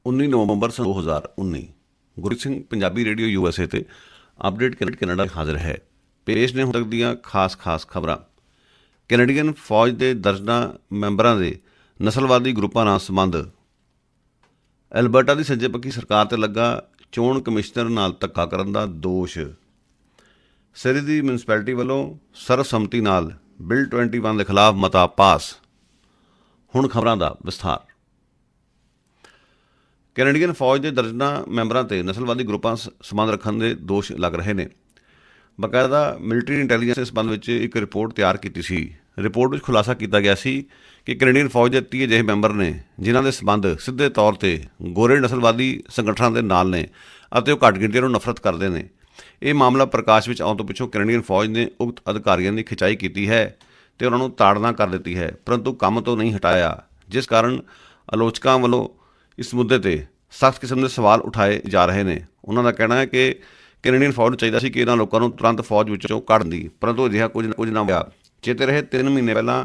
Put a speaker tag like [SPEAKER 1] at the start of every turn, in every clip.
[SPEAKER 1] 19 ਨਵੰਬਰ 2019। Gurjeet Singh Punjabi radio USA ਤੇ update Canada ਹਾਜ਼ਰ ਹੈ। ਪੇਸ਼ ਨੇ ਹੁਣ ਤੱਕ ਦੀਆਂ ਖਾਸ ਖਬਰਾਂ। ਕੈਨੇਡੀਅਨ ਫੌਜ ਦੇ ਦਰਜਨਾਂ ਮੈਂਬਰਾਂ ਦੇ ਨਸਲਵਾਦੀ ਗਰੁੱਪਾਂ ਨਾਲ ਸੰਬੰਧ। ਐਲਬਰਟਾ ਦੀ ਸੱਜੇ ਪੱਖੀ ਸਰਕਾਰ ਤੇ ਲੱਗਾ ਚੋਣ ਕਮਿਸ਼ਨਰ ਨਾਲ ਧੱਕਾ ਕਰਨ ਦਾ ਦੋਸ਼। ਸਰੀ ਦੀ ਮਿਊਨਿਸਪੈਲਿਟੀ ਵੱਲੋਂ ਸਰਬਸੰਮਤੀ ਨਾਲ ਬਿੱਲ 21 ਦੇ ਖਿਲਾਫ ਮਤਾ ਪਾਸ। ਹੁਣ ਖਬਰਾਂ ਦਾ ਵਿਸਥਾਰ। ਕੈਨੇਡੀਅਨ ਫੌਜ ਦੇ ਦਰਜਨਾਂ ਮੈਂਬਰਾਂ ਤੇ ਨਸਲਵਾਦੀ ਗਰੁੱਪਾਂ ਸੰਬੰਧ ਰੱਖਣ ਦੇ ਦੋਸ਼ ਲੱਗ ਰਹੇ ਨੇ। ਬਾਕਾਇਦਾ ਮਿਲਟਰੀ ਇੰਟੈਲੀਜੈਂਸ ਇਸ ਸੰਬੰਧ ਵਿੱਚ ਇੱਕ ਰਿਪੋਰਟ ਤਿਆਰ ਕੀਤੀ ਸੀ। ਰਿਪੋਰਟ ਵਿੱਚ ਖੁਲਾਸਾ ਕੀਤਾ ਗਿਆ ਸੀ ਕਿ ਕੈਨੇਡੀਅਨ ਫੌਜ ਦੇ 30 ਅਜਿਹੇ ਮੈਂਬਰ ਨੇ ਜਿਨ੍ਹਾਂ ਦੇ ਸੰਬੰਧ ਸਿੱਧੇ ਤੌਰ ਤੇ ਗੋਰੇ ਨਸਲਵਾਦੀ ਸੰਗਠਨਾਂ ਦੇ ਨਾਲ ਨੇ ਅਤੇ ਉਹ ਘੱਟ ਗਿਣਤੀਆਂ ਨੂੰ ਨਫ਼ਰਤ ਕਰਦੇ ਨੇ। ਇਹ ਮਾਮਲਾ ਪ੍ਰਕਾਸ਼ ਵਿੱਚ ਆਉਣ ਤੋਂ ਪਿੱਛੋਂ ਕੈਨੇਡੀਅਨ ਫੌਜ ਨੇ ਉਕਤ ਅਧਿਕਾਰੀਆਂ ਦੀ ਖਿਚਾਈ ਕੀਤੀ ਹੈ ਤੇ ਉਹਨਾਂ ਨੂੰ ਤਾੜਨਾ ਕਰ ਦਿੱਤੀ ਹੈ, ਪਰੰਤੂ ਕੰਮ ਤੋਂ ਨਹੀਂ ਹਟਾਇਆ, ਜਿਸ ਕਾਰਨ ਆਲੋਚਕਾਂ ਵੱਲੋਂ ਇਸ ਮੁੱਦੇ ਤੇ ਸਖਤ ਕਿਸਮ ਦੇ ਸਵਾਲ ਉਠਾਏ ਜਾ ਰਹੇ ਨੇ। ਉਹਨਾਂ ਦਾ ਕਹਿਣਾ ਹੈ ਕਿ ਕੈਨੇਡੀਅਨ ਫੌਜ ਨੂੰ ਚਾਹੀਦਾ ਸੀ ਕਿ ਇਹਨਾਂ ਲੋਕਾਂ ਨੂੰ ਤੁਰੰਤ ਫੌਜ ਵਿੱਚੋਂ ਕੱਢਣ ਦੀ, ਪਰੰਤੂ ਅਜਿਹਾ ਕੁਝ ਨਾ ਹੋਇਆ। ਚੇਤੇ ਰਹੇ 3 ਮਹੀਨੇ ਪਹਿਲਾਂ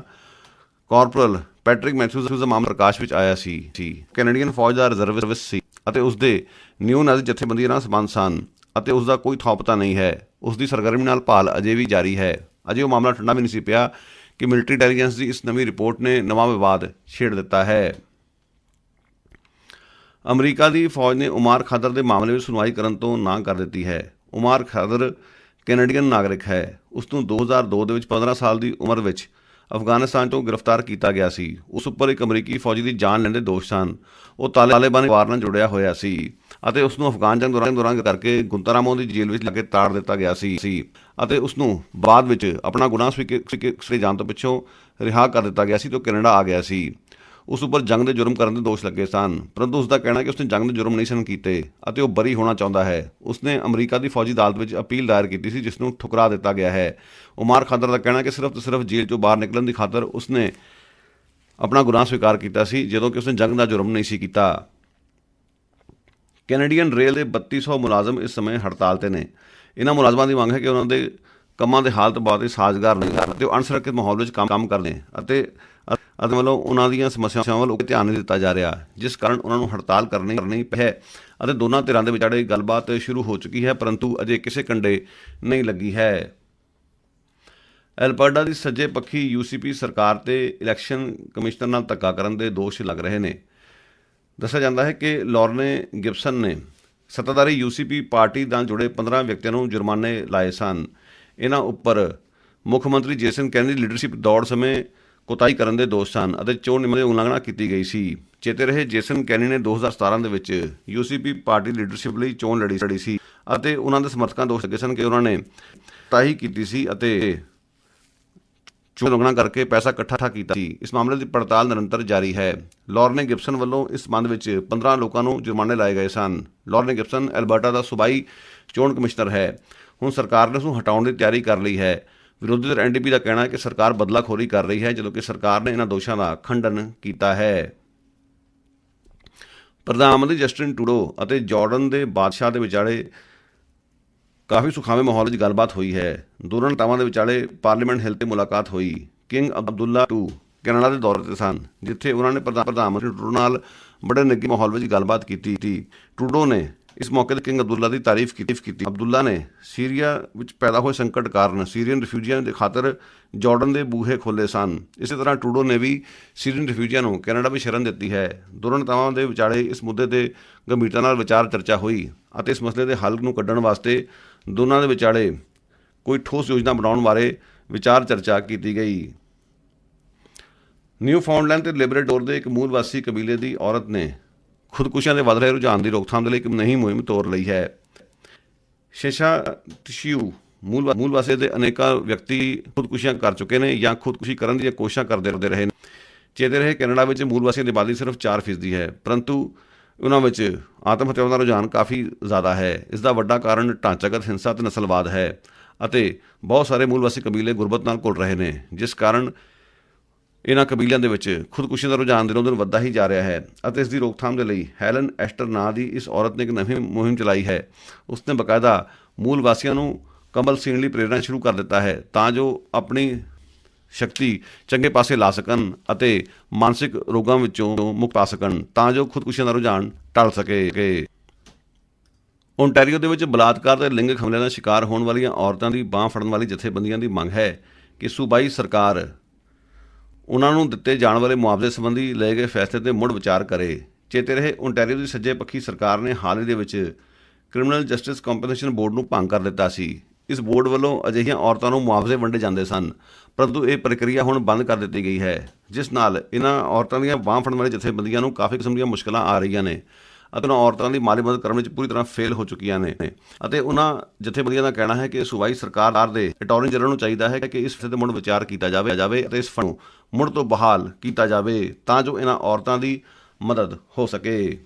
[SPEAKER 1] ਕਾਰਪੋਰਲ ਪੈਟਰਿਕ ਮੈਥਿਊਜ਼ ਦਾ ਮਾਮਲਾ ਪ੍ਰਕਾਸ਼ ਵਿੱਚ ਆਇਆ ਸੀ। ਕੈਨੇਡੀਅਨ ਫੌਜ ਦਾ ਰਿਜ਼ਰਵਿਸਟ ਸੀ ਅਤੇ ਉਸਦੇ ਨਿਊ ਨਾਜ਼ੀ ਜਥੇਬੰਦੀਆਂ ਨਾਲ ਸੰਬੰਧ ਸਨ ਅਤੇ ਉਸਦਾ ਕੋਈ ਥਾਂ ਪਤਾ ਨਹੀਂ ਹੈ। ਉਸ ਦੀ ਸਰਗਰਮੀ ਨਾਲ ਭਾਲ ਅਜੇ ਵੀ ਜਾਰੀ ਹੈ। ਅਜੇ ਉਹ ਮਾਮਲਾ ਠੰਡਾ ਵੀ ਨਹੀਂ ਸੀ ਪਿਆ ਕਿ ਮਿਲਟਰੀ ਇੰਟੈਲੀਜੈਂਸ ਦੀ ਇਸ ਨਵੀਂ ਰਿਪੋਰਟ ਨੇ ਨਵਾਂ ਵਿਵਾਦ ਛੇੜ ਦਿੱਤਾ ਹੈ। ਅਮਰੀਕਾ ਦੀ ਫੌਜ ਨੇ ਉਮਾਰ ਖਾਦਰ ਦੇ ਮਾਮਲੇ ਵਿੱਚ ਸੁਣਵਾਈ ਕਰਨ ਤੋਂ ਨਾਂਹ ਕਰ ਦਿੱਤੀ ਹੈ। ਉਮਾਰ ਖਾਦਰ ਕੈਨੇਡੀਅਨ ਨਾਗਰਿਕ ਹੈ। ਉਸ ਨੂੰ 2002 ਦੇ ਵਿੱਚ 15 ਸਾਲ ਦੀ ਉਮਰ ਵਿੱਚ ਅਫਗਾਨਿਸਤਾਨ ਤੋਂ ਗ੍ਰਿਫਤਾਰ ਕੀਤਾ ਗਿਆ ਸੀ। ਉਸ ਉੱਪਰ ਇੱਕ ਅਮਰੀਕੀ ਫੌਜੀ ਦੀ ਜਾਨ ਲੈਣ ਦੇ ਦੋਸ਼ ਸਨ। ਉਹ ਤਾਲਿਬਾਨ ਵਾਰ ਨਾਲ ਜੁੜਿਆ ਹੋਇਆ ਸੀ ਅਤੇ ਉਸ ਨੂੰ ਅਫਗਾਨ ਜੰਗ ਦੌਰਾਨ ਕਰਕੇ ਗੁੰਤਾਨਾਮੋ ਦੀ ਜੇਲ੍ਹ ਵਿੱਚ ਲਾ ਕੇ ਤਾੜ ਦਿੱਤਾ ਗਿਆ ਸੀ ਅਤੇ ਉਸ ਨੂੰ ਬਾਅਦ ਵਿੱਚ ਆਪਣਾ ਗੁਨਾਹ ਸਵੀਕਾਰ ਜਾਣ ਤੋਂ ਪਿੱਛੋਂ ਰਿਹਾ ਕਰ ਦਿੱਤਾ ਗਿਆ ਸੀ ਤੇ ਉਹ ਕੈਨੇਡਾ ਆ ਗਿਆ ਸੀ। ਉਸ ਉੱਪਰ ਜੰਗ ਦੇ ਜੁਰਮ ਕਰਨ ਦੇ ਦੋਸ਼ ਲੱਗੇ ਸਨ, ਪਰੰਤੂ ਉਸ ਦਾ ਕਹਿਣਾ ਕਿ ਉਸਨੇ ਜੰਗ ਦੇ ਜੁਰਮ ਨਹੀਂ ਸਨ ਕੀਤੇ ਅਤੇ ਉਹ ਬਰੀ ਹੋਣਾ ਚਾਹੁੰਦਾ ਹੈ। ਉਸਨੇ ਅਮਰੀਕਾ ਦੀ ਫੌਜੀ ਅਦਾਲਤ ਵਿੱਚ ਅਪੀਲ ਦਾਇਰ ਕੀਤੀ ਸੀ, ਜਿਸ ਨੂੰ ਠੁਕਰਾ ਦਿੱਤਾ ਗਿਆ ਹੈ। ਉਮਾਰ ਖਾਦਰ ਦਾ ਕਹਿਣਾ ਕਿ ਸਿਰਫ ਤੇ ਸਿਰਫ ਜੇਲ੍ਹ ਤੋਂ ਬਾਹਰ ਨਿਕਲਣ ਦੀ ਖਾਤਰ ਉਸਨੇ ਆਪਣਾ ਗੁਨਾਹ ਸਵੀਕਾਰ ਕੀਤਾ ਸੀ, ਜਦੋਂ ਕਿ ਉਸਨੇ ਜੰਗ ਦਾ ਜੁਰਮ ਨਹੀਂ ਸੀ ਕੀਤਾ। ਕੈਨੇਡੀਅਨ ਰੇਲ ਦੇ 3200 ਮੁਲਾਜ਼ਮ ਇਸ ਸਮੇਂ ਹੜਤਾਲ ਤੇ ਨੇ। ਇਹਨਾਂ ਮੁਲਾਜ਼ਮਾਂ ਦੀ ਮੰਗ ਹੈ ਕਿ ਉਹਨਾਂ ਦੇ ਕੰਮਾਂ ਦੇ ਹਾਲਤ ਬਹੁਤ ਹੀ ਸਾਜ਼ਗਾਰ ਨਹੀਂ ਅਤੇ ਉਹ ਅਣਸੁਰੱਖਿਅਤ ਮਾਹੌਲ ਵਿੱਚ ਕੰਮ ਕਰਦੇ ਅਤੇ ਵੱਲੋਂ ਉਹਨਾਂ ਦੀਆਂ ਸਮੱਸਿਆਵਾਂ ਵੱਲ ਧਿਆਨ ਨਹੀਂ ਦਿੱਤਾ ਜਾ ਰਿਹਾ, ਜਿਸ ਕਾਰਨ ਉਹਨਾਂ ਨੂੰ ਹੜਤਾਲ ਕਰਨੀ ਪਈ ਹੈ ਅਤੇ ਦੋਨਾਂ ਧਿਰਾਂ ਦੇ ਵਿਚਾਲੇ ਗੱਲਬਾਤ ਸ਼ੁਰੂ ਹੋ ਚੁੱਕੀ ਹੈ, ਪਰੰਤੂ ਅਜੇ ਕਿਸੇ ਕੰਢੇ ਨਹੀਂ ਲੱਗੀ ਹੈ। ਐਲਬਰਟਾ ਦੀ ਸੱਜੇ ਪੱਖੀ UCP ਸਰਕਾਰ ਤੇ ਇਲੈਕਸ਼ਨ ਕਮਿਸ਼ਨਰ ਨਾਲ ਧੱਕਾ ਕਰਨ ਦੇ ਦੋਸ਼ ਲੱਗ ਰਹੇ ਨੇ। ਦੱਸਿਆ ਜਾਂਦਾ ਹੈ ਕਿ ਲੌਰਨੇ ਗਿਬਸਨ ਨੇ ਸੱਤਾਧਾਰੀ UCP ਪਾਰਟੀ ਨਾਲ ਜੁੜੇ 15 ਵਿਅਕਤੀਆਂ ਨੂੰ ਜੁਰਮਾਨੇ ਲਾਏ ਸਨ। ਇਹਨਾਂ ਉੱਪਰ ਮੁੱਖ ਮੰਤਰੀ ਜੇਸਨ ਕੈਨੀ ਦੀ ਲੀਡਰਸ਼ਿਪ ਦੌੜ ਸਮੇਂ ਕੋਤਾਹੀ ਕਰਨ ਦੇ ਦੋਸ਼ ਸਨ ਅਤੇ ਚੋਣ ਨਿਯਮਾਂ ਦੀ ਉਲੰਘਣਾ ਕੀਤੀ ਗਈ ਸੀ। ਚੇਤੇ ਰਹੇ ਜੇਸਨ ਕੈਨੀ ਨੇ 2017 ਦੇ ਵਿੱਚ UCP ਪਾਰਟੀ ਲੀਡਰਸ਼ਿਪ ਲਈ ਚੋਣ ਲੜੀ ਸੀ ਅਤੇ ਉਹਨਾਂ ਦੇ ਸਮਰਥਕਾਂ ਦੋਸ਼ ਲੱਗੇ ਸਨ ਕਿ ਉਹਨਾਂ ਨੇ ਕੋਤਾਹੀ ਕੀਤੀ ਸੀ ਅਤੇ ਚੋਣ ਉਲੰਘਣਾ ਕਰਕੇ ਪੈਸਾ ਇਕੱਠਾ ਕੀਤਾ ਸੀ। ਇਸ ਮਾਮਲੇ ਦੀ ਪੜਤਾਲ ਨਿਰੰਤਰ ਜਾਰੀ ਹੈ। ਲੌਰਨੇ ਗਿਬਸਨ ਵੱਲੋਂ ਇਸ ਸੰਬੰਧ ਵਿੱਚ 15 ਲੋਕਾਂ ਨੂੰ ਜੁਰਮਾਨੇ ਲਾਏ ਗਏ ਸਨ। ਲੌਰਨੇ ਗਿਬਸਨ ਐਲਬਰਟਾ ਦਾ ਸੂਬਾਈ ਚੋਣ ਕਮਿਸ਼ਨਰ ਹੈ। ਹੁਣ ਸਰਕਾਰ ਨੇ ਉਸ ਨੂੰ ਹਟਾਉਣ ਦੀ ਤਿਆਰੀ ਕਰ ਲਈ ਹੈ। ਵਿਰੋਧੀ ਧਿਰ NDP ਦਾ ਕਹਿਣਾ ਹੈ ਕਿ ਸਰਕਾਰ ਬਦਲਾਖੋਰੀ ਕਰ ਰਹੀ ਹੈ, ਜਦੋਂ ਕਿ ਸਰਕਾਰ ਨੇ ਇਹਨਾਂ ਦੋਸ਼ਾਂ ਦਾ ਖੰਡਨ ਕੀਤਾ ਹੈ। ਪ੍ਰਧਾਨ ਮੰਤਰੀ ਜਸਟਿਨ ਟਰੂਡੋ ਅਤੇ ਜਾਰਡਨ ਦੇ ਬਾਦਸ਼ਾਹ ਦੇ ਵਿਚਾਲੇ ਕਾਫੀ ਸੁਖਾਵੇਂ ਮਾਹੌਲ ਵਿੱਚ ਗੱਲਬਾਤ ਹੋਈ ਹੈ। ਦੋਨਾਂ ਨੇਤਾਵਾਂ ਦੇ ਵਿਚਾਲੇ ਪਾਰਲੀਮੈਂਟ ਹਿੱਲ ਤੇ ਮੁਲਾਕਾਤ ਹੋਈ। ਕਿੰਗ ਅਬਦੁੱਲਾ II ਕੈਨੇਡਾ ਦੇ ਦੌਰੇ ਤੇ ਸਨ, ਜਿੱਥੇ ਉਹਨਾਂ ਨੇ ਪ੍ਰਧਾਨ ਮੰਤਰੀ ਟਰੂਡੋ ਨਾਲ ਬੜੇ ਨਿੱਘੇ ਮਾਹੌਲ ਵਿੱਚ ਗੱਲਬਾਤ ਕੀਤੀ। ਟਰੂਡੋ ਨੇ ਇਸ ਮੌਕੇ 'ਤੇ ਕਿੰਗ ਅਬਦੁੱਲਾ ਦੀ ਤਾਰੀਫ ਕੀਤੀ। ਅਬਦੁੱਲਾ ਨੇ ਸੀਰੀਆ ਵਿੱਚ ਪੈਦਾ ਹੋਏ ਸੰਕਟ ਕਾਰਨ ਸੀਰੀਅਨ ਰਿਫਿਊਜੀਆਂ ਦੇ ਖਾਤਰ ਜਾਰਡਨ ਦੇ ਬੂਹੇ ਖੋਲ੍ਹੇ ਸਨ। ਇਸੇ ਤਰ੍ਹਾਂ ਟਰੂਡੋ ਨੇ ਵੀ ਸੀਰੀਅਨ ਰਿਫਿਊਜੀਆਂ ਨੂੰ ਕੈਨੇਡਾ ਵਿੱਚ ਸ਼ਰਨ ਦਿੱਤੀ ਹੈ। ਦੋਨਾਂ ਨੇਤਾਵਾਂ ਦੇ ਵਿਚਾਲੇ ਇਸ ਮੁੱਦੇ 'ਤੇ ਗੰਭੀਰਤਾ ਨਾਲ ਵਿਚਾਰ ਚਰਚਾ ਹੋਈ ਅਤੇ ਇਸ ਮਸਲੇ ਦੇ ਹੱਲ ਨੂੰ ਕੱਢਣ ਵਾਸਤੇ ਦੋਨਾਂ ਦੇ ਵਿਚਾਲੇ ਕੋਈ ਠੋਸ ਯੋਜਨਾ ਬਣਾਉਣ ਬਾਰੇ ਵਿਚਾਰ ਚਰਚਾ ਕੀਤੀ ਗਈ। ਨਿਊਫਾਊਂਡਲੈਂਡ ਤੇ ਲੈਬਰਾਡੋਰ ਦੇ ਇੱਕ ਮੂਲ ਵਾਸੀ ਕਬੀਲੇ ਦੀ ਔਰਤ ਨੇ ਖੁਦਕੁਸ਼ੀਆਂ ਦੇ ਵੱਧ ਰਹੇ ਰੁਝਾਨ ਦੀ ਰੋਕਥਾਮ ਦੇ ਲਈ ਇੱਕ ਨਵੀਂ ਮੁਹਿੰਮ ਤੋਰ ਲਈ ਹੈ। ਸ਼ੇਸ਼ਾ ਟਿਸ਼ਿਊ ਮੂਲ ਵਾਸੀ ਦੇ ਅਨੇਕਾਂ ਵਿਅਕਤੀ ਖੁਦਕੁਸ਼ੀਆਂ ਕਰ ਚੁੱਕੇ ਨੇ ਜਾਂ ਖੁਦਕੁਸ਼ੀ ਕਰਨ ਦੀਆਂ ਕੋਸ਼ਿਸ਼ਾਂ ਕਰਦੇ ਰਹੇ ਨੇ। ਚੇਤੇ ਰਹੇ ਕੈਨੇਡਾ ਵਿੱਚ ਮੂਲ ਵਾਸੀਆਂ ਦੀ ਆਬਾਦੀ ਸਿਰਫ 4% ਹੈ, ਪਰੰਤੂ ਉਹਨਾਂ ਵਿੱਚ ਆਤਮ ਹੱਤਿਆਵਾਂ ਦਾ ਰੁਝਾਨ ਕਾਫੀ ਜ਼ਿਆਦਾ ਹੈ। ਇਸ ਦਾ ਵੱਡਾ ਕਾਰਨ ਢਾਂਚਾਗਤ ਹਿੰਸਾ ਅਤੇ ਨਸਲਵਾਦ ਹੈ ਅਤੇ ਬਹੁਤ ਸਾਰੇ ਮੂਲ ਵਾਸੀ ਕਬੀਲੇ ਗੁਰਬਤ ਨਾਲ ਘੁਲ ਰਹੇ ਨੇ, ਜਿਸ ਕਾਰਨ ਇਹਨਾਂ ਕਬੀਲਿਆਂ ਦੇ ਵਿੱਚ ਖੁਦਕੁਸ਼ੀ ਦਾ ਰੁਝਾਨ ਦਿਨੋਂ ਦਿਨ ਵੱਧਦਾ ਹੀ ਜਾ ਰਿਹਾ ਹੈ ਅਤੇ ਇਸ ਦੀ ਰੋਕਥਾਮ ਦੇ ਲਈ ਹੈਲਨ ਐਸਟਰ ਨਾਂ ਦੀ ਇਸ ਔਰਤ ਨੇ ਇੱਕ ਨਵੀਂ ਮੁਹਿੰਮ ਚਲਾਈ ਹੈ। ਉਸਨੇ ਬਾਕਾਇਦਾ ਮੂਲ ਵਾਸੀਆਂ ਨੂੰ ਕੰਬਲ ਸੀਣ ਲਈ ਪ੍ਰੇਰਨਾ ਸ਼ੁਰੂ ਕਰ ਦਿੱਤਾ ਹੈ ਤਾਂ ਜੋ ਆਪਣੀ ਸ਼ਕਤੀ ਚੰਗੇ ਪਾਸੇ ਲਾ ਸਕਣ ਅਤੇ ਮਾਨਸਿਕ ਰੋਗਾਂ ਵਿੱਚੋਂ ਮੁਕਤ ਪਾ ਸਕਣ, ਤਾਂ ਜੋ ਖੁਦਕੁਸ਼ੀਆਂ ਦਾ ਰੁਝਾਨ ਟਲ ਸਕੇ। ਓਨਟਾਰੀਓ ਦੇ ਵਿੱਚ ਬਲਾਤਕਾਰ ਤੇ ਲਿੰਗਕ ਹਮਲਿਆਂ ਦਾ ਸ਼ਿਕਾਰ ਹੋਣ ਵਾਲੀਆਂ ਔਰਤਾਂ ਦੀ ਬਾਂਹ ਫੜਨ ਵਾਲੀ ਜਥੇਬੰਦੀਆਂ ਦੀ ਮੰਗ ਹੈ ਕਿ ਸੂਬਾਈ ਸਰਕਾਰ ਉਹਨਾਂ ਨੂੰ ਦਿੱਤੇ ਜਾਣ ਵਾਲੇ ਮੁਆਵਜ਼ੇ ਸੰਬੰਧੀ ਲਏ ਗਏ ਫੈਸਲੇ ਤੇ ਮੁੜ ਵਿਚਾਰ ਕਰੇ। ਚੇਤੇ ਰਹੇ, ਓਨਟਾਰੀਓ ਦੀ ਸੱਜੇ ਪੱਖੀ ਸਰਕਾਰ ਨੇ ਹਾਲ ਹੀ ਦੇ ਵਿੱਚ ਕ੍ਰਿਮੀਨਲ ਜਸਟਿਸ ਕੰਪਨਸੇਸ਼ਨ ਬੋਰਡ ਨੂੰ ਭੰਗ ਕਰ ਦਿੱਤਾ ਸੀ। ਇਸ ਬੋਰਡ ਵੱਲੋਂ ਅਜਿਹੀਆਂ ਔਰਤਾਂ ਨੂੰ ਮੁਆਵਜ਼ੇ ਵੰਡੇ ਜਾਂਦੇ ਸਨ, ਪਰੰਤੂ ਇਹ ਪ੍ਰਕਿਰਿਆ ਹੁਣ ਬੰਦ ਕਰ ਦਿੱਤੀ ਗਈ ਹੈ, ਜਿਸ ਨਾਲ ਇਹਨਾਂ ਔਰਤਾਂ ਦੀਆਂ ਬਾਂਹ ਫੜਨ ਵਾਲੀ ਜਥੇਬੰਦੀਆਂ ਨੂੰ ਕਾਫੀ ਕਿਸਮ ਦੀਆਂ ਮੁਸ਼ਕਲਾਂ ਆ ਰਹੀਆਂ ਨੇ ਅਤੇ ਉਹਨਾਂ ਔਰਤਾਂ ਦੀ ਮਾਲੀ ਮਦਦ ਕਰਨ ਵਿੱਚ ਪੂਰੀ ਤਰ੍ਹਾਂ ਫੇਲ ਹੋ ਚੁੱਕੀਆਂ ਨੇ। ਅਤੇ ਉਹਨਾਂ ਜਥੇਬੰਦੀਆਂ ਦਾ ਕਹਿਣਾ ਹੈ ਕਿ ਸੂਬਾਈ ਸਰਕਾਰ ਦੇ ਅਟਾਰਨੀ ਜਨਰਲ ਨੂੰ ਚਾਹੀਦਾ ਹੈ ਕਿ ਇਸ ਫੈਸਲੇ ਤੇ ਮੁੜ ਵਿਚਾਰ ਕੀਤਾ ਜਾਵੇ ਅਤੇ ਇਸ ਫੰਡ ਨੂੰ ਮੁੜ ਤੋਂ ਬਹਾਲ ਕੀਤਾ ਜਾਵੇ ਤਾਂ ਜੋ ਇਹਨਾਂ ਔਰਤਾਂ ਦੀ ਮਦਦ ਹੋ ਸਕੇ।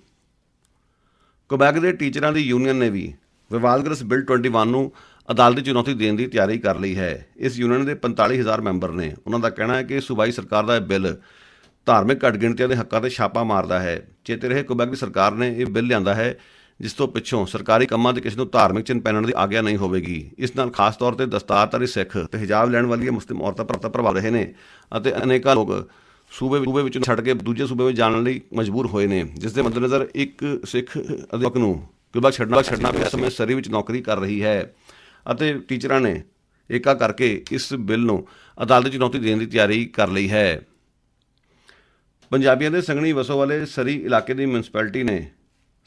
[SPEAKER 1] ਕੁਬੈਕ ਦੇ ਟੀਚਰਾਂ ਦੀ ਯੂਨੀਅਨ ਨੇ ਵੀ ਵਿਵਾਦਗ੍ਰਸਤ ਬਿੱਲ 21 ਨੂੰ ਅਦਾਲਤੀ ਚੁਣੌਤੀ ਦੇਣ ਦੀ ਤਿਆਰੀ ਕਰ ਲਈ ਹੈ। ਇਸ ਯੂਨੀਅਨ ਦੇ 45,000 ਮੈਂਬਰ ਨੇ। ਉਹਨਾਂ ਦਾ ਕਹਿਣਾ ਹੈ ਕਿ ਸੂਬਾਈ ਸਰਕਾਰ ਦਾ ਇਹ ਬਿੱਲ ਧਾਰਮਿਕ ਘੱਟ ਗਿਣਤੀਆਂ ਦੇ ਹੱਕਾਂ 'ਤੇ ਛਾਪਾ ਮਾਰਦਾ ਹੈ। ਚੇਤੇ ਰਹੇ, ਕੁਬੈਕ ਦੀ ਸਰਕਾਰ ਨੇ ਇਹ ਬਿੱਲ ਲਿਆਂਦਾ ਹੈ ਜਿਸ ਤੋਂ ਪਿੱਛੋਂ ਸਰਕਾਰੀ ਕੰਮਾਂ 'ਤੇ ਕਿਸੇ ਨੂੰ ਧਾਰਮਿਕ ਚਿੰਨ੍ਹ ਪਹਿਨਣ ਦੀ ਆਗਿਆ ਨਹੀਂ ਹੋਵੇਗੀ। ਇਸ ਨਾਲ ਖਾਸ ਤੌਰ 'ਤੇ ਦਸਤਾਰਧਾਰੀ ਸਿੱਖ ਤੇ ਹਿਜਾਬ ਲੈਣ ਵਾਲੀਆਂ ਮੁਸਲਿਮ ਔਰਤਾਂ ਪ੍ਰਭਾਵਿਤ ਰਹੇ ਨੇ ਅਤੇ ਅਨੇਕਾਂ ਲੋਕ ਸੂਬੇ ਵਿੱਚੋਂ ਛੱਡ ਕੇ ਦੂਜੇ ਸੂਬੇ ਵਿੱਚ ਜਾਣ ਲਈ ਮਜਬੂਰ ਹੋਏ ਨੇ, ਜਿਸ ਦੇ ਮੱਦੇਨਜ਼ਰ ਇੱਕ ਸਿੱਖ ਅਧਿਆਪਕ ਨੂੰ ਕੁਬੈਕ ਛੱਡਣਾ ਪਿਆ। ਇਸ ਸਮੇਂ ਸਰੀ ਵਿੱਚ ਨੌਕਰੀ ਕਰ ਰਹੀ ਹੈ ਅਤੇ ਟੀਚਰਾਂ ਨੇ ਏਕਾ ਕਰਕੇ ਇਸ ਬਿੱਲ ਨੂੰ ਅਦਾਲਤੀ ਚੁਣੌਤੀ ਦੇਣ ਦੀ ਤਿਆਰੀ ਕਰ ਲਈ ਹੈ। ਪੰਜਾਬੀਆਂ ਦੇ ਸੰਘਣੀ ਵਸੋਂ ਵਾਲੇ ਸਰੀ ਇਲਾਕੇ ਦੀ ਮਿਊਨਿਸਪੈਲਿਟੀ ਨੇ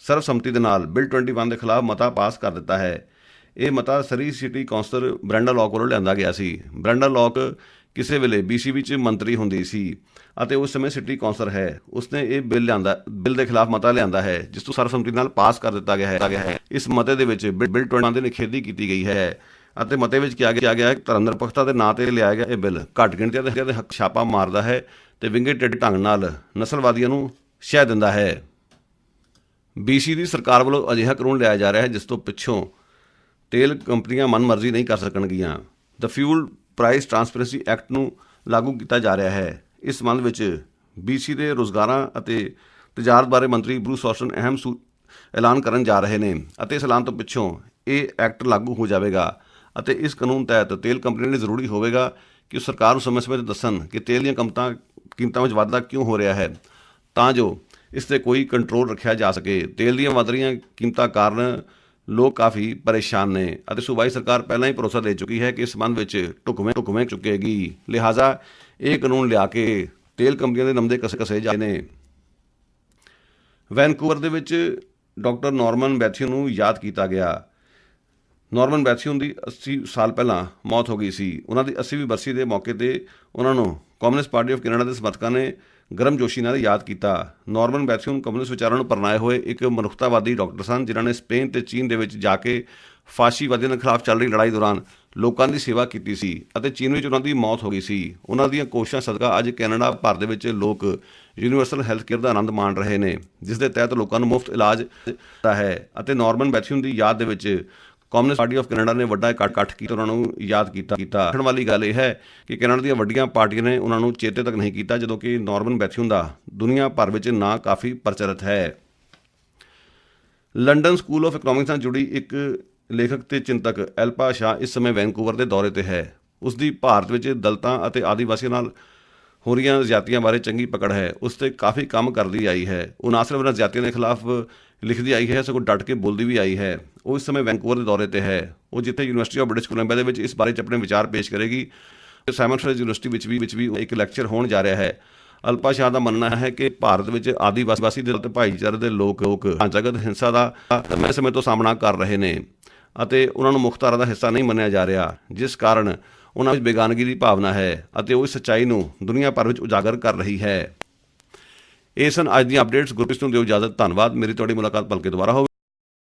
[SPEAKER 1] ਸਰਬਸੰਮਤੀ ਦੇ ਨਾਲ ਬਿੱਲ 21 ਦੇ ਖਿਲਾਫ ਮਤਾ ਪਾਸ ਕਰ ਦਿੱਤਾ ਹੈ। ਇਹ ਮਤਾ ਸਰੀ ਸਿਟੀ ਕੌਂਸਲਰ ਬ੍ਰੈਂਡਾ ਲੌਕ ਵੱਲੋਂ ਲਿਆਂਦਾ ਗਿਆ ਸੀ। ਬ੍ਰੈਂਡਾ ਲੌਕ ਕਿਸੇ ਵੇਲੇ BCB 'ਚ ਮੰਤਰੀ ਹੁੰਦੀ ਸੀ ਅਤੇ ਉਸ ਸਮੇਂ ਸਿਟੀ ਕੌਂਸਲਰ ਹੈ। ਉਸਨੇ ਇਹ ਬਿੱਲ ਦੇ ਖਿਲਾਫ ਮਤਾ ਲਿਆਂਦਾ ਹੈ, ਜਿਸ ਤੋਂ ਸਰਬਸੰਮਤੀ ਨਾਲ ਪਾਸ ਕਰ ਦਿੱਤਾ ਗਿਆ ਹੈ। ਇਸ ਮਤੇ ਦੇ ਵਿੱਚ ਬਿੱਲ 21 ਦੀ ਨਿਖੇਧੀ ਕੀਤੀ ਗਈ ਹੈ ਅਤੇ ਮਤੇ ਵਿੱਚ ਕਿਹਾ ਗਿਆ ਹੈ ਕਿ ਧਰਮ ਨਿਰਪੱਖਤਾ ਦੇ ਨਾਂ 'ਤੇ ਲਿਆਇਆ ਗਿਆ ਇਹ ਬਿੱਲ ਘੱਟ ਗਿਣਤੀਆਂ ਦੇ ਹੱਕ ਛਾਪਾ ਮਾਰਦਾ ਹੈ ਤੇ ਵਿੰਗੇ ਟੇਢੇ ਢੰਗ ਨਾਲ ਨਸਲਵਾਦੀਆਂ ਨੂੰ ਸ਼ਹਿ ਦਿੰਦਾ ਹੈ। BC ਦੀ ਸਰਕਾਰ ਵੱਲੋਂ ਅਜਿਹਾ ਕਾਨੂੰਨ ਲਿਆਇਆ ਜਾ ਰਿਹਾ ਹੈ ਜਿਸ ਤੋਂ ਪਿੱਛੋਂ ਤੇਲ ਕੰਪਨੀਆਂ ਮਨਮਰਜ਼ੀ ਨਹੀਂ ਕਰ ਸਕਣਗੀਆਂ। ਦ ਫਿਊਲ ਪ੍ਰਾਈਸ ਟਰਾਂਸਪੇਰੈਂਸੀ ਐਕਟ ਨੂੰ ਲਾਗੂ ਕੀਤਾ ਜਾ ਰਿਹਾ ਹੈ। ਇਸ ਸੰਬੰਧ ਵਿੱਚ BC ਦੇ ਰੁਜ਼ਗਾਰਾਂ ਅਤੇ ਤਜਾਰਤ ਬਾਰੇ ਮੰਤਰੀ ਬਰੂਸ ਹੌਸਟਨ ਅਹਿਮ ਐਲਾਨ ਕਰਨ ਜਾ ਰਹੇ ਨੇ ਅਤੇ ਇਸ ਐਲਾਨ ਤੋਂ ਪਿੱਛੋਂ ਇਹ ਐਕਟ ਲਾਗੂ ਹੋ ਜਾਵੇਗਾ ਅਤੇ ਇਸ ਕਾਨੂੰਨ ਤਹਿਤ ਤੇਲ ਕੰਪਨੀਆਂ ਲਈ ਜ਼ਰੂਰੀ ਹੋਵੇਗਾ ਕਿ ਉਹ ਸਰਕਾਰ ਨੂੰ ਸਮੇਂ-ਸਮੇਂ 'ਤੇ ਦੱਸਣ ਕਿ ਤੇਲ ਦੀਆਂ ਕੀਮਤਾਂ ਵਿੱਚ ਵਾਧਾ ਕਿਉਂ ਹੋ ਰਿਹਾ ਹੈ, ਤਾਂ ਜੋ ਇਸ 'ਤੇ ਕੋਈ ਕੰਟਰੋਲ ਰੱਖਿਆ ਜਾ ਸਕੇ। ਤੇਲ ਦੀਆਂ ਵਧ ਰਹੀਆਂ ਕੀਮਤਾਂ ਕਾਰਨ ਲੋਕ ਕਾਫੀ ਪਰੇਸ਼ਾਨ ਨੇ ਅਤੇ ਸੂਬਾਈ ਸਰਕਾਰ ਪਹਿਲਾਂ ਹੀ ਭਰੋਸਾ ਦੇ ਚੁੱਕੀ ਹੈ ਕਿ ਇਸ ਸੰਬੰਧ ਵਿੱਚ ਢੁਕਵੇਂ ਚੁੱਕੇਗੀ। ਲਿਹਾਜ਼ਾ ਇਹ ਕਾਨੂੰਨ ਲਿਆ ਕੇ ਤੇਲ ਕੰਪਨੀਆਂ ਦੇ ਨਮਦੇ ਕਸੇ ਜਾਂਦੇ ਨੇ। ਵੈਨਕੂਵਰ ਦੇ ਵਿੱਚ ਡਾਕਟਰ ਨਾਰਮਨ ਬੈਥਿਊ ਨੂੰ ਯਾਦ ਕੀਤਾ ਗਿਆ। ਨਾਰਮਨ ਬੈਥਿਊ ਦੀ 80 ਸਾਲ ਪਹਿਲਾਂ ਮੌਤ ਹੋ ਗਈ ਸੀ। ਉਹਨਾਂ ਦੀ 80ਵੀਂ ਬਰਸੀ ਦੇ ਮੌਕੇ 'ਤੇ ਉਹਨਾਂ ਨੂੰ ਕਮਿਊਨਿਸਟ ਪਾਰਟੀ ਆਫ ਕੈਨੇਡਾ ਦੇ ਸਮਰਥਕਾਂ ਨੇ ਗਰਮਜੋਸ਼ੀ ਨਾਲ ਯਾਦ ਕੀਤਾ। ਨਾਰਮਨ ਬੈਥਿਊ ਕਮਿਊਨਿਸਟ ਵਿਚਾਰਾਂ ਨੂੰ ਅਪਣਾਏ ਹੋਏ ਇੱਕ ਮਨੁੱਖਤਾਵਾਦੀ ਡਾਕਟਰ ਸਨ, ਜਿਨ੍ਹਾਂ ਨੇ ਸਪੇਨ ਤੇ ਚੀਨ ਦੇ ਵਿੱਚ ਜਾ ਕੇ ਫਾਸ਼ੀਵਾਦੀਆਂ ਦੇ ਖਿਲਾਫ ਚੱਲ ਰਹੀ ਲੜਾਈ ਦੌਰਾਨ ਲੋਕਾਂ ਦੀ ਸੇਵਾ ਕੀਤੀ ਸੀ ਅਤੇ ਚੀਨ ਵਿੱਚ ਉਹਨਾਂ ਦੀ ਮੌਤ ਹੋ ਗਈ ਸੀ। ਉਹਨਾਂ ਦੀਆਂ ਕੋਸ਼ਿਸ਼ਾਂ ਸਦਕਾ ਅੱਜ ਕੈਨੇਡਾ ਭਰ ਦੇ ਵਿੱਚ ਲੋਕ ਯੂਨੀਵਰਸਲ ਹੈਲਥ ਕੇਅਰ ਦਾ ਆਨੰਦ ਮਾਣ ਰਹੇ ਨੇ, ਜਿਸ ਦੇ ਤਹਿਤ ਲੋਕਾਂ ਨੂੰ ਮੁਫਤ ਇਲਾਜ ਦਿੱਤਾ ਹੈ ਅਤੇ ਨਾਰਮਨ ਬੈਥਿਊ ਦੀ ਯਾਦ ਦੇ ਵਿੱਚ ਕਮਿਊਨਿਸਟ ਪਾਰਟੀ ਆਫ ਕੈਨੇਡਾ ਨੇ ਵੱਡਾ ਇਕੱਠ ਕੀਤਾ, ਉਹਨਾਂ ਨੂੰ ਯਾਦ ਕੀਤਾ। ਦੇਖਣ ਵਾਲੀ ਗੱਲ ਇਹ ਹੈ ਕਿ ਕੈਨੇਡਾ ਦੀਆਂ ਵੱਡੀਆਂ ਪਾਰਟੀਆਂ ਨੇ ਉਹਨਾਂ ਨੂੰ ਚੇਤੇ ਤੱਕ ਨਹੀਂ ਕੀਤਾ, ਜਦੋਂ ਕਿ ਨਾਰਮਨ ਬੈਥਿਊ ਦਾ ਦੁਨੀਆ ਭਰ ਵਿੱਚ ਨਾਂ ਕਾਫੀ ਪ੍ਰਚਲਿਤ ਹੈ। ਲੰਡਨ ਸਕੂਲ ਆਫ ਇਕਨੋਮਿਕਸ ਨਾਲ ਜੁੜੀ ਇੱਕ ਲੇਖਕ ਤੇ ਚਿੰਤਕ ਐਲਪਾ ਸ਼ਾਹ ਇਸ ਸਮੇਂ ਵੈਨਕੂਵਰ ਦੇ ਦੌਰੇ 'ਤੇ ਹੈ। ਉਸ ਦੀ ਭਾਰਤ ਵਿੱਚ ਦਲਿਤਾਂ ਅਤੇ ਆਦੀਵਾਸੀਆਂ ਨਾਲ ਹੋ ਰਹੀਆਂ ਜ਼ਿਆਦਤੀਆਂ ਬਾਰੇ ਚੰਗੀ ਪਕੜ ਹੈ। ਉਸ 'ਤੇ ਕਾਫੀ ਕੰਮ ਕਰਦੀ ਆਈ ਹੈ। ਉਹ ਨਾ ਸਿਰਫ ਇਹਨਾਂ ਜ਼ਿਆਦਤੀਆਂ ਦੇ ਖਿਲਾਫ ਲਿਖਦੀ ਆਈ ਹੈ, ਸਗੋਂ ਡਟ ਕੇ ਬੋਲਦੀ ਵੀ ਆਈ ਹੈ। ਉਹ ਇਸ ਸਮੇਂ ਵੈਨਕੂਵਰ ਦੇ ਦੌਰੇ 'ਤੇ ਹੈ। ਉਹ ਜਿੱਥੇ ਯੂਨੀਵਰਸਿਟੀ ਆਫ ਬ੍ਰਿਟਿਸ਼ ਕੋਲੰਬੀਆ ਦੇ ਵਿੱਚ ਇਸ ਬਾਰੇ 'ਚ ਆਪਣੇ ਵਿਚਾਰ ਪੇਸ਼ ਕਰੇਗੀ। ਸਾਈਮਨ ਫਰੇਜ਼ ਯੂਨੀਵਰਸਿਟੀ ਵਿੱਚ ਵੀ ਇੱਕ ਲੈਕਚਰ ਹੋਣ ਜਾ ਰਿਹਾ ਹੈ। ਅਲਪਾ ਸ਼ਾਹ ਦਾ ਮੰਨਣਾ ਹੈ ਕਿ ਭਾਰਤ ਵਿੱਚ ਆਦੀਵਾਸੀ ਦੇ ਭਾਈਚਾਰੇ ਦੇ ਲੋਕ ਢਾਂਚਾਗਤ ਹਿੰਸਾ ਦਾ ਲੰਮੇ ਸਮੇਂ ਤੋਂ ਸਾਹਮਣਾ ਕਰ ਰਹੇ ਨੇ ਅਤੇ ਉਹਨਾਂ ਨੂੰ ਮੁੱਖ ਧਾਰਾ ਦਾ ਹਿੱਸਾ ਨਹੀਂ ਮੰਨਿਆ ਜਾ ਰਿਹਾ, ਜਿਸ ਕਾਰਨ ਉਹਨਾਂ ਵਿੱਚ ਬੇਗਾਨਗੀ ਦੀ ਭਾਵਨਾ ਹੈ ਅਤੇ ਉਹ ਇਸ ਸੱਚਾਈ ਨੂੰ ਦੁਨੀਆ ਭਰ ਵਿੱਚ ਉਜਾਗਰ ਕਰ ਰਹੀ ਹੈ। ਇਹ ਸਨ ਅੱਜ ਦੀਆਂ ਅਪਡੇਟਸ। ਗੁਰਪ੍ਰੀਤ ਨੂੰ ਦਿਓ ਇਜਾਜ਼ਤ। ਧੰਨਵਾਦ। ਮੇਰੀ ਤੁਹਾਡੀ ਮੁਲਾਕਾਤ ਭਲਕੇ ਦੁਬਾਰਾ ਹੋਵੇ।